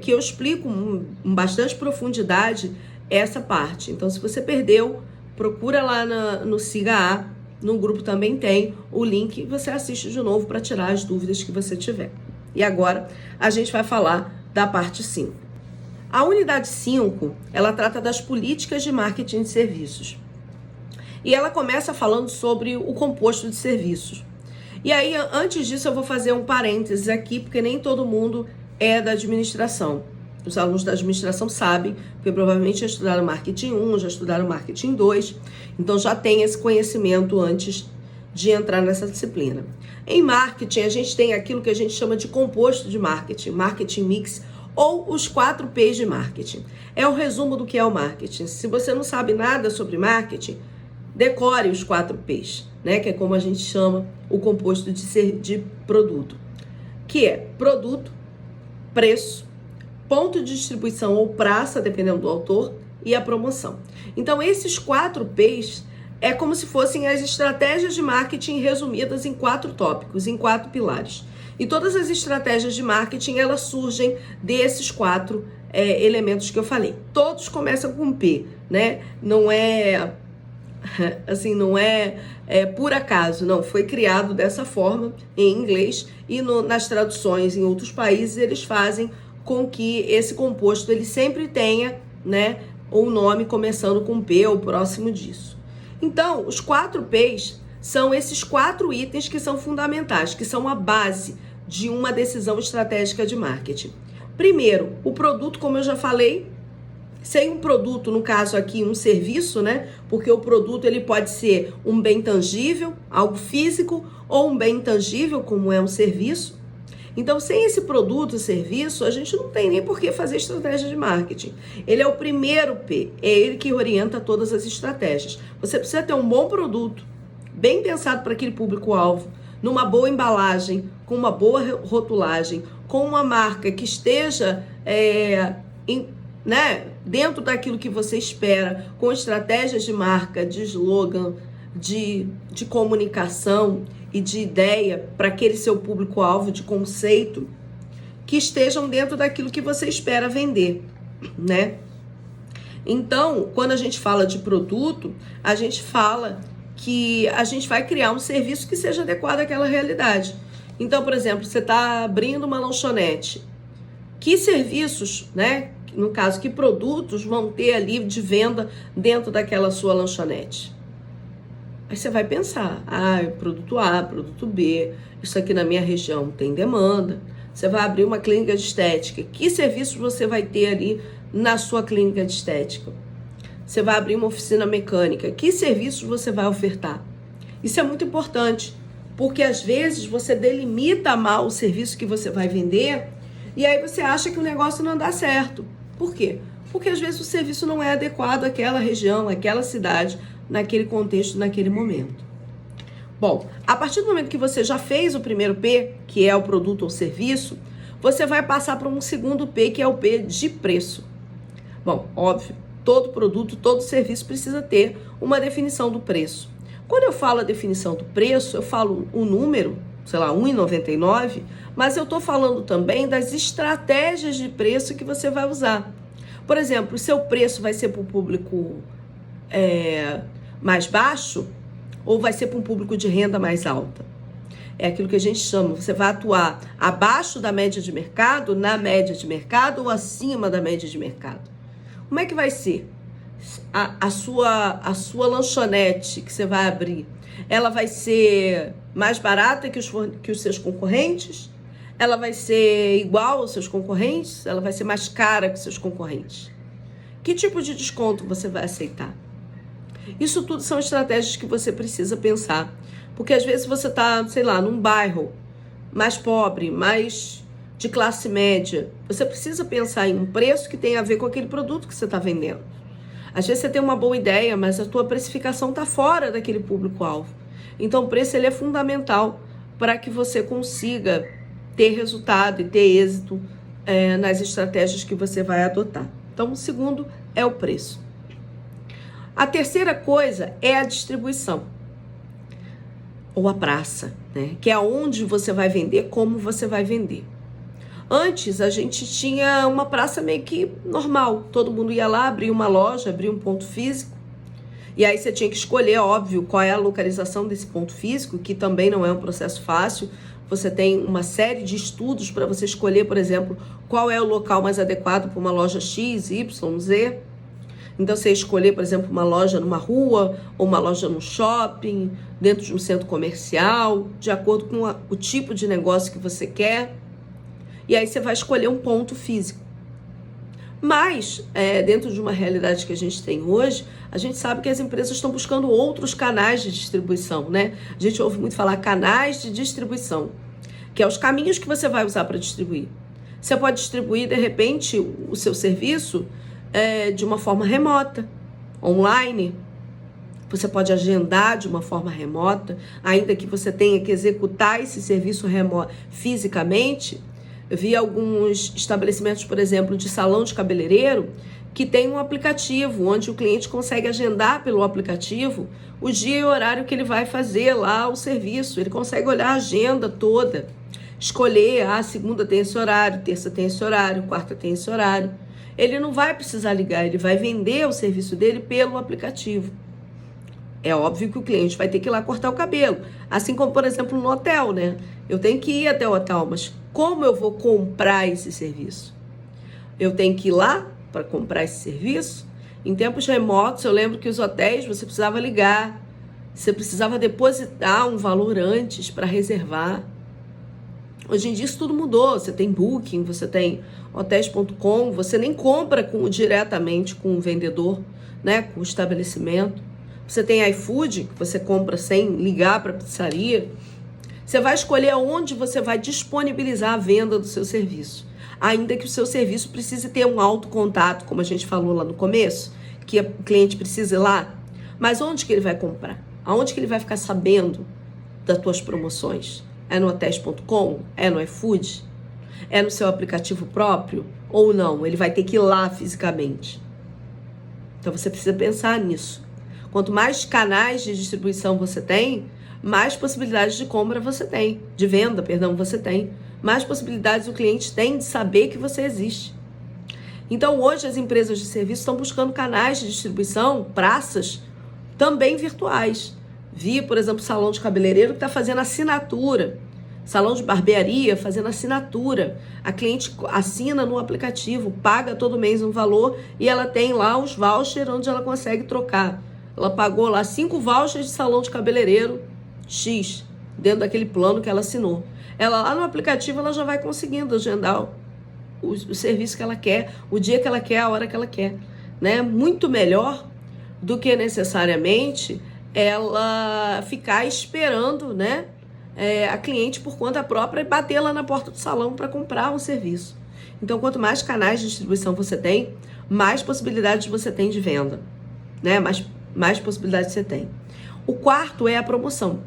que eu explico com bastante profundidade essa parte. Então, se você perdeu, procura lá no Siga A, no grupo também tem o link, e você assiste de novo para tirar as dúvidas que você tiver. E agora, a gente vai falar da parte 5. A unidade 5, ela trata das políticas de marketing de serviços. E ela começa falando sobre o composto de serviços. E aí, antes disso, eu vou fazer um parênteses aqui, porque nem todo mundo é da administração. Os alunos da administração sabem, porque provavelmente já estudaram marketing 1, já estudaram marketing 2, então já tem esse conhecimento antes de entrar nessa disciplina. Em marketing, a gente tem aquilo que a gente chama de composto de marketing, marketing mix, ou os 4 P's de marketing. É o resumo do que é o marketing. Se você não sabe nada sobre marketing, decore os 4 P's, né? Que é como a gente chama o composto de produto, que é produto, preço, ponto de distribuição ou praça, dependendo do autor, e a promoção. Então, esses 4 P's é como se fossem as estratégias de marketing resumidas em 4 tópicos, em 4 pilares. E todas as estratégias de marketing, elas surgem desses 4 elementos que eu falei. Todos começam com P, né? Não é assim, não é por acaso, não. Foi criado dessa forma em inglês e nas traduções em outros países eles fazem com que esse composto ele sempre tenha, né, um nome começando com P ou próximo disso. Então, os 4 P's são esses 4 itens que são fundamentais, que são a base de uma decisão estratégica de marketing. Primeiro, o produto, como eu já falei. Sem um produto, no caso aqui, um serviço, né? Porque o produto ele pode ser um bem tangível, algo físico, ou um bem intangível, como é um serviço. Então, sem esse produto e serviço, a gente não tem nem por que fazer estratégia de marketing. Ele é o primeiro P, é ele que orienta todas as estratégias. Você precisa ter um bom produto, bem pensado para aquele público-alvo, numa boa embalagem, com uma boa rotulagem, com uma marca que esteja dentro daquilo que você espera, com estratégias de marca, de slogan, de comunicação e de ideia para aquele seu público-alvo, de conceito, que estejam dentro daquilo que você espera vender, né? Então, quando a gente fala de produto, a gente fala que a gente vai criar um serviço que seja adequado àquela realidade. Então, por exemplo, você está abrindo uma lanchonete. Que serviços, né? No caso, que produtos vão ter ali de venda dentro daquela sua lanchonete? Aí você vai pensar, produto A, produto B, isso aqui na minha região tem demanda. Você vai abrir uma clínica de estética. Que serviços você vai ter ali na sua clínica de estética? Você vai abrir uma oficina mecânica. Que serviços você vai ofertar? Isso é muito importante, porque às vezes você delimita mal o serviço que você vai vender e aí você acha que o negócio não dá certo. Por quê? Porque às vezes o serviço não é adequado àquela região, àquela cidade, naquele contexto, naquele momento. Bom, a partir do momento que você já fez o primeiro P, que é o produto ou serviço, você vai passar para um segundo P, que é o P de preço. Bom, óbvio, todo produto, todo serviço precisa ter uma definição do preço. Quando eu falo a definição do preço, eu falo um número, sei lá, R$1,99, mas eu estou falando também das estratégias de preço que você vai usar. Por exemplo, o seu preço vai ser para o público mais baixo ou vai ser para um público de renda mais alta? É aquilo que a gente chama, você vai atuar abaixo da média de mercado, na média de mercado ou acima da média de mercado? Como é que vai ser? A sua lanchonete que você vai abrir, ela vai ser mais barata que os seus concorrentes? Ela vai ser igual aos seus concorrentes? Ela vai ser mais cara que os seus concorrentes? Que tipo de desconto você vai aceitar? Isso tudo são estratégias que você precisa pensar. Porque às vezes você está, sei lá, num bairro mais pobre, mais de classe média. Você precisa pensar em um preço que tenha a ver com aquele produto que você está vendendo. Às vezes você tem uma boa ideia, mas a tua precificação está fora daquele público-alvo. Então o preço ele é fundamental para que você consiga ter resultado e ter êxito nas estratégias que você vai adotar. Então o segundo é o preço. A terceira coisa é a distribuição. Ou a praça, né? Que é onde você vai vender, como você vai vender. Antes, a gente tinha uma praça meio que normal. Todo mundo ia lá, abria uma loja, abria um ponto físico. E aí você tinha que escolher, óbvio, qual é a localização desse ponto físico, que também não é um processo fácil. Você tem uma série de estudos para você escolher, por exemplo, qual é o local mais adequado para uma loja X, Y, Z. Então, você escolher, por exemplo, uma loja numa rua, ou uma loja num shopping, dentro de um centro comercial, de acordo com o tipo de negócio que você quer. E aí você vai escolher um ponto físico. Mas, dentro de uma realidade que a gente tem hoje, a gente sabe que as empresas estão buscando outros canais de distribuição, né? A gente ouve muito falar canais de distribuição, que é os caminhos que você vai usar para distribuir. Você pode distribuir, de repente, o seu serviço de uma forma remota, online. Você pode agendar de uma forma remota, ainda que você tenha que executar esse serviço remoto fisicamente. Eu vi alguns estabelecimentos, por exemplo, de salão de cabeleireiro, que tem um aplicativo, onde o cliente consegue agendar pelo aplicativo o dia e o horário que ele vai fazer lá o serviço. Ele consegue olhar a agenda toda, escolher, segunda tem esse horário, terça tem esse horário, quarta tem esse horário. Ele não vai precisar ligar, ele vai vender o serviço dele pelo aplicativo. É óbvio que o cliente vai ter que ir lá cortar o cabelo. Assim como, por exemplo, no hotel, né? Eu tenho que ir até o hotel, mas como eu vou comprar esse serviço? Eu tenho que ir lá para comprar esse serviço? Em tempos remotos, eu lembro que os hotéis você precisava ligar, você precisava depositar um valor antes para reservar. Hoje em dia isso tudo mudou, você tem Booking, você tem Hotels.com, você nem compra diretamente com o vendedor, né, com o estabelecimento. Você tem iFood, que você compra sem ligar para a pizzaria. Você vai escolher onde você vai disponibilizar a venda do seu serviço. Ainda que o seu serviço precise ter um alto contato, como a gente falou lá no começo, que o cliente precisa ir lá. Mas onde que ele vai comprar? Aonde que ele vai ficar sabendo das tuas promoções? É no Hotels.com? É no iFood? É no seu aplicativo próprio? Ou não? Ele vai ter que ir lá fisicamente. Então você precisa pensar nisso. Quanto mais canais de distribuição você tem, mais possibilidades de compra você tem, de venda, perdão, você tem. Mais possibilidades o cliente tem de saber que você existe. Então hoje as empresas de serviço estão buscando canais de distribuição, praças, também virtuais. Vi, por exemplo, salão de cabeleireiro que está fazendo assinatura. Salão de barbearia fazendo assinatura. A cliente assina no aplicativo, paga todo mês um valor e ela tem lá os vouchers onde ela consegue trocar. Ela pagou lá 5 vouchers de salão de cabeleireiro X, dentro daquele plano que ela assinou. Ela lá no aplicativo ela já vai conseguindo agendar o serviço que ela quer, o dia que ela quer, a hora que ela quer. Né? Muito melhor do que necessariamente ela ficar esperando, né, a cliente por conta própria e bater lá na porta do salão para comprar um serviço. Então, quanto mais canais de distribuição você tem, mais possibilidades você tem de venda, né? Mais possibilidades você tem. O quarto é a promoção.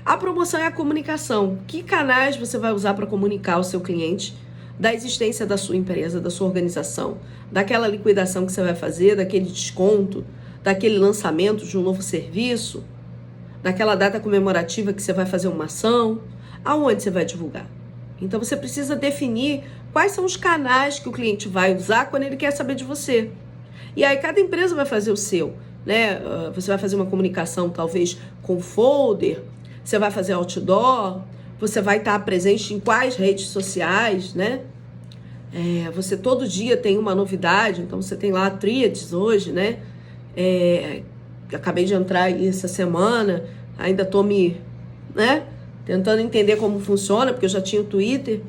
A promoção é a comunicação. Que canais você vai usar para comunicar ao seu cliente da existência da sua empresa, da sua organização, daquela liquidação que você vai fazer, daquele desconto, daquele lançamento de um novo serviço, daquela data comemorativa que você vai fazer uma ação, aonde você vai divulgar. Então você precisa definir quais são os canais que o cliente vai usar quando ele quer saber de você. E aí cada empresa vai fazer o seu. né? Você vai fazer uma comunicação talvez com folder, você vai fazer outdoor, você vai estar presente em quais redes sociais, né? Você todo dia tem uma novidade, então você tem lá Threads hoje, né? Acabei de entrar aí essa semana, ainda tô né? Tentando entender como funciona, porque eu já tinha o Twitter,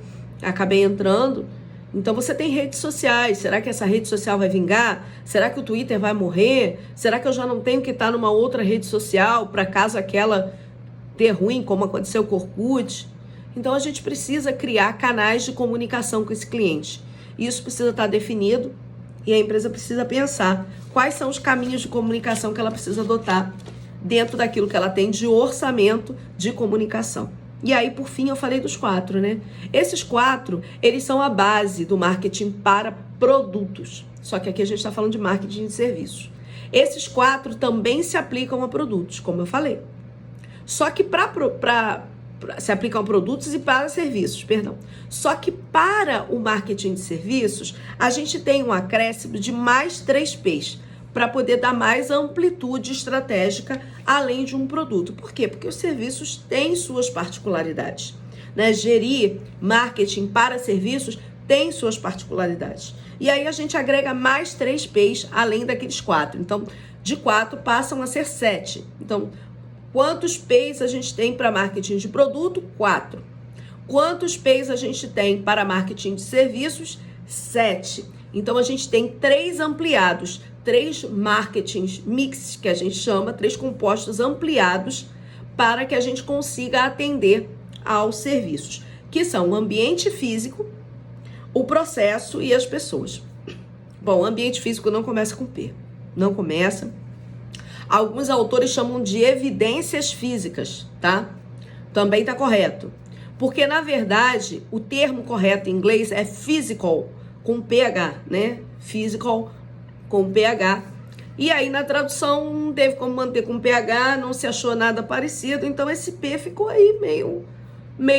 acabei entrando. Então você tem redes sociais, será que essa rede social vai vingar? Será que o Twitter vai morrer? Será que eu já não tenho que estar numa outra rede social para caso aquela dê ruim, como aconteceu com o Orkut? Então a gente precisa criar canais de comunicação com esse cliente. Isso precisa estar definido e a empresa precisa pensar quais são os caminhos de comunicação que ela precisa adotar dentro daquilo que ela tem de orçamento de comunicação. E aí, por fim, eu falei dos 4, né? Esses 4, eles são a base do marketing para produtos. Só que aqui a gente está falando de marketing de serviços. Esses 4 também se aplicam a produtos, como eu falei. Só que se aplicam a produtos e para serviços, perdão. Só que para o marketing de serviços, a gente tem um acréscimo de mais 3 P's, para poder dar mais amplitude estratégica além de um produto. Por quê? Porque os serviços têm suas particularidades, né? Gerir marketing para serviços tem suas particularidades. E aí a gente agrega mais 3 P's além daqueles 4. Então, de 4 passam a ser 7. Então, quantos P's a gente tem para marketing de produto? 4. Quantos P's a gente tem para marketing de serviços? 7. Então, a gente tem 3 ampliados, 3 marketings mix, que a gente chama, 3 compostos ampliados, para que a gente consiga atender aos serviços, que são o ambiente físico, o processo e as pessoas. Bom, o ambiente físico não começa com P, não começa. Alguns autores chamam de evidências físicas, tá? Também tá correto. Porque, na verdade, o termo correto em inglês é physical, com PH, né? Physical com PH. E aí, na tradução, não teve como manter com PH, não se achou nada parecido, então esse P ficou aí meio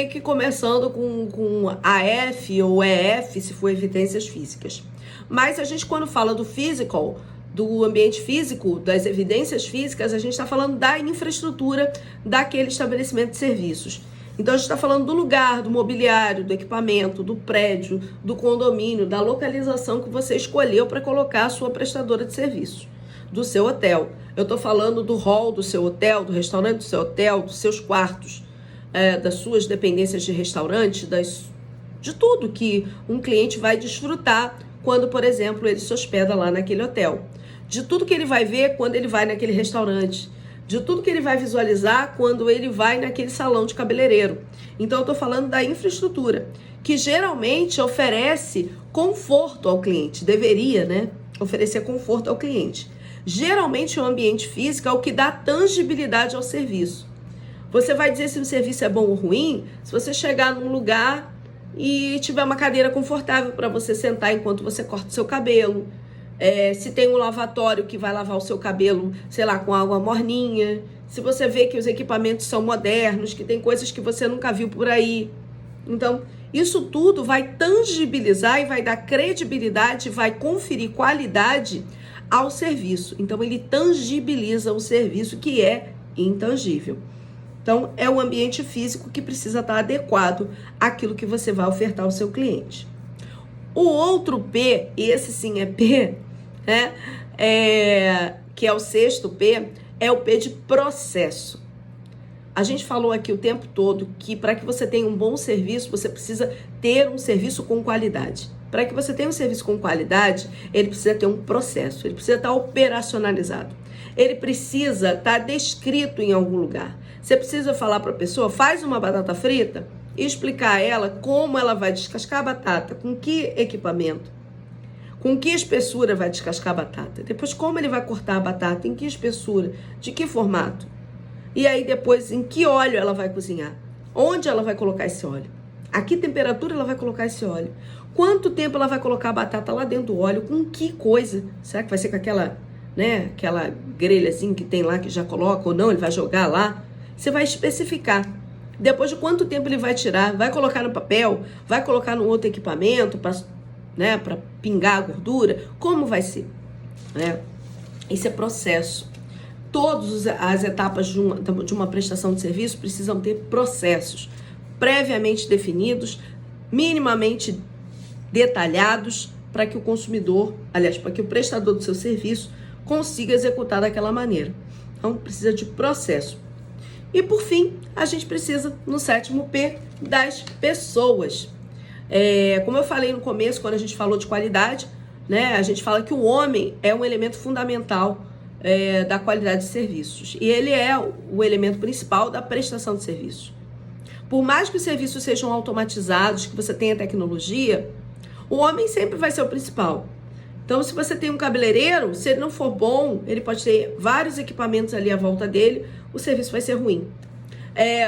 que começando com AF ou EF, se for evidências físicas. Mas a gente, quando fala do physical, do ambiente físico, das evidências físicas, a gente está falando da infraestrutura daquele estabelecimento de serviços. Então, a gente está falando do lugar, do mobiliário, do equipamento, do prédio, do condomínio, da localização que você escolheu para colocar a sua prestadora de serviço, do seu hotel. Eu estou falando do hall do seu hotel, do restaurante do seu hotel, dos seus quartos, das suas dependências de restaurante, de tudo que um cliente vai desfrutar quando, por exemplo, ele se hospeda lá naquele hotel. De tudo que ele vai ver quando ele vai naquele restaurante. De tudo que ele vai visualizar quando ele vai naquele salão de cabeleireiro. Então, eu estou falando da infraestrutura, que geralmente oferece conforto ao cliente. Deveria, né? Oferecer conforto ao cliente. Geralmente, o ambiente físico é o que dá tangibilidade ao serviço. Você vai dizer se o serviço é bom ou ruim se você chegar num lugar e tiver uma cadeira confortável para você sentar enquanto você corta o seu cabelo. Se tem um lavatório que vai lavar o seu cabelo, sei lá, com água morninha. Se você vê que os equipamentos são modernos, que tem coisas que você nunca viu por aí. Então, isso tudo vai tangibilizar e vai dar credibilidade, vai conferir qualidade ao serviço. Então, ele tangibiliza o serviço que é intangível. Então, é o ambiente físico que precisa estar adequado àquilo que você vai ofertar ao seu cliente. O outro P, esse sim é P, né? Que é o 6º P, é o P de processo. A gente falou aqui o tempo todo que para que você tenha um bom serviço, você precisa ter um serviço com qualidade. Para que você tenha um serviço com qualidade, ele precisa ter um processo, ele precisa estar operacionalizado. Ele precisa estar descrito em algum lugar. Você precisa falar para a pessoa, faz uma batata frita e explicar a ela como ela vai descascar a batata, com que equipamento, com que espessura vai descascar a batata, depois como ele vai cortar a batata, em que espessura, de que formato, e aí depois em que óleo ela vai cozinhar, onde ela vai colocar esse óleo, a que temperatura ela vai colocar esse óleo, quanto tempo ela vai colocar a batata lá dentro do óleo, com que coisa, será que vai ser com aquela grelhazinha que tem lá que já coloca ou não, ele vai jogar lá, você vai especificar. Depois de quanto tempo ele vai tirar, vai colocar no papel, vai colocar no outro equipamento para pingar a gordura, como vai ser? Isso é processo. Todas as etapas de uma prestação de serviço precisam ter processos previamente definidos, minimamente detalhados, para que o consumidor, aliás, para que o prestador do seu serviço consiga executar daquela maneira. Então, precisa de processo. E, por fim, a gente precisa, no 7º P, das pessoas. Como eu falei no começo, quando a gente falou de qualidade, né, a gente fala que o homem é um elemento fundamental da qualidade de serviços. E ele é o elemento principal da prestação de serviços. Por mais que os serviços sejam automatizados, que você tenha tecnologia, o homem sempre vai ser o principal. Então, se você tem um cabeleireiro, se ele não for bom, ele pode ter vários equipamentos ali à volta dele, o serviço vai ser ruim.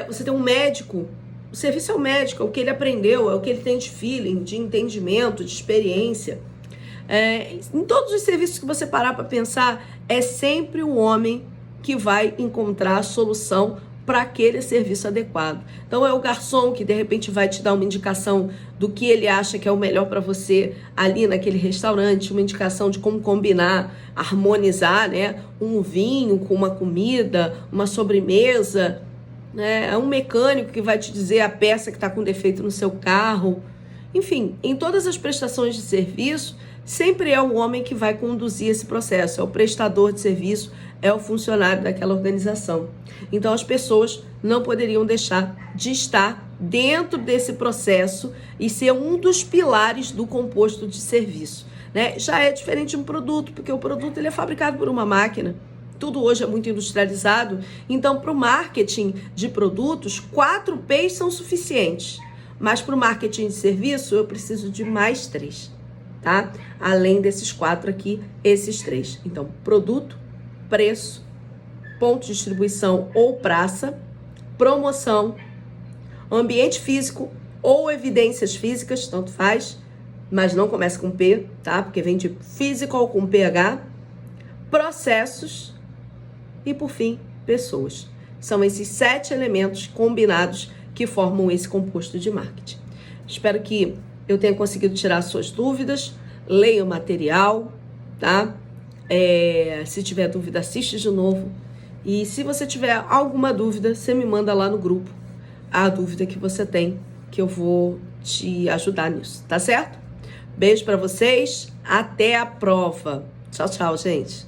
Você tem um médico, o serviço é o médico, é o que ele aprendeu, é o que ele tem de feeling, de entendimento, de experiência. Em todos os serviços que você parar para pensar, é sempre o homem que vai encontrar a solução para aquele serviço adequado. Então, é o garçom que de repente vai te dar uma indicação do que ele acha que é o melhor para você ali naquele restaurante, uma indicação de como combinar, harmonizar, né, um vinho com uma comida, uma sobremesa, né? É um mecânico que vai te dizer a peça que está com defeito no seu carro. Enfim, em todas as prestações de serviço, sempre é o homem que vai conduzir esse processo, é o prestador de serviço, é o funcionário daquela organização. Então, as pessoas não poderiam deixar de estar dentro desse processo e ser um dos pilares do composto de serviço, né? Já é diferente de um produto, porque o produto ele é fabricado por uma máquina. Tudo hoje é muito industrializado. Então, para o marketing de produtos, 4 P's são suficientes. Mas para o marketing de serviço, eu preciso de mais 3, tá? Além desses 4 aqui, esses 3. Então, produto, preço, ponto de distribuição ou praça, promoção, ambiente físico ou evidências físicas, tanto faz, mas não começa com P, tá? Porque vem de physical com PH, processos e, por fim, pessoas. São esses 7 elementos combinados que formam esse composto de marketing. Espero que eu tenha conseguido tirar suas dúvidas. Leia o material, tá? Se tiver dúvida, assiste de novo. E se você tiver alguma dúvida, você me manda lá no grupo a dúvida que você tem, que eu vou te ajudar nisso, tá certo? Beijo pra vocês, até a prova. Tchau, tchau, gente.